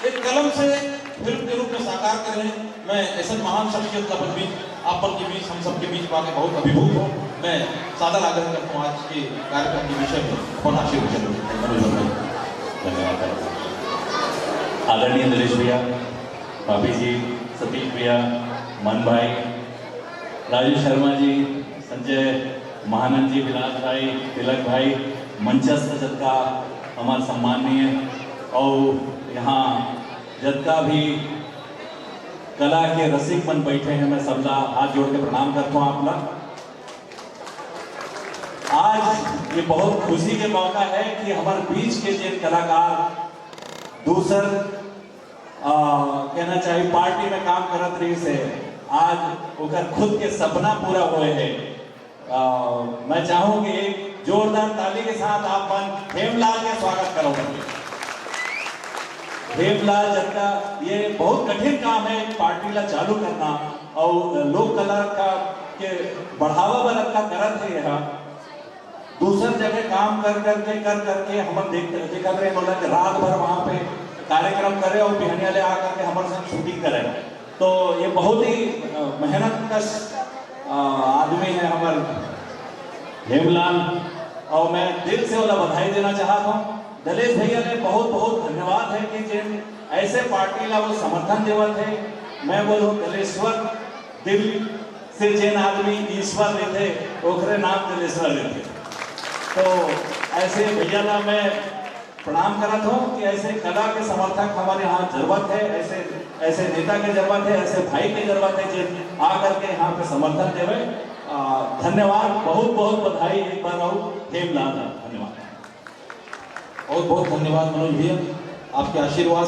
एक कलम से फिल्म के रूप में साकार करें। मैं ऐसा महान शख्सियत का आप पर के बीच हम सबके बीच पाके बहुत अभिभूत हूँ। मैं सादर आग्रह करता हूँ आज के कार्यक्रम के विषय में होना धन्यवाद। आदरणीय नरेश भैया, भाभी जी, सतीश भैया, मन भाई, राजू शर्मा जी, संजय महानंद जी, विलास भाई, तिलक भाई, मंचस्थ जत्था हमारे सम्माननीय और यहाँ जत्था भी कला के रसिक बन बैठे हैं। मैं सबका हाथ जोड़ के प्रणाम करता हूँ आप लोग। आज ये बहुत खुशी के मौका है कि हमारे बीच के जो कलाकार दूसर कहना चाहिए पार्टी में काम करत रही से आज उनका खुद के सपना पूरा हुए हैं। मैं चाहूंगी एक जोरदार ताली के साथ आप हेमलाल का स्वागत करोगे। हेमलाल जत्था ये बहुत कठिन काम है पार्टी ला चालू करना और लोक कला का के बढ़ावा वाला का करत है। यहाँ दूसर जगह काम कर करके हम देखा रहे मतलब कि रात भर वहाँ पे कार्यक्रम करे और बिहानिया ले आकर के हमारे साथ शूटिंग करे। तो ये बहुत ही मेहनत कश आदमी है हमारे हेमलाल और मैं दिल से वाला बधाई देना चाहता हूँ। दलेश भैया ने बहुत बहुत धन्यवाद है कि जिन ऐसे पार्टी ला वो समर्थन देवत है। मैं बोलूँ दलेश्वर दिल से जिन आदमी ईश्वर लेते ओखरे नाम दलेश्वर लेते। तो ऐसे भैया ना मैं प्रणाम करता हूँ कि ऐसे कला के समर्थक हमारे यहाँ जरूरत है। ऐसे नेता की जरूरत है, ऐसे भाई की जरूरत है जिन आकर के यहाँ पे समर्थन देवे। धन्यवाद, बहुत बहुत बधाई एक बार और हेमलाल। धन्यवाद, बहुत बहुत धन्यवाद मनोज भैया, आपके आशीर्वाद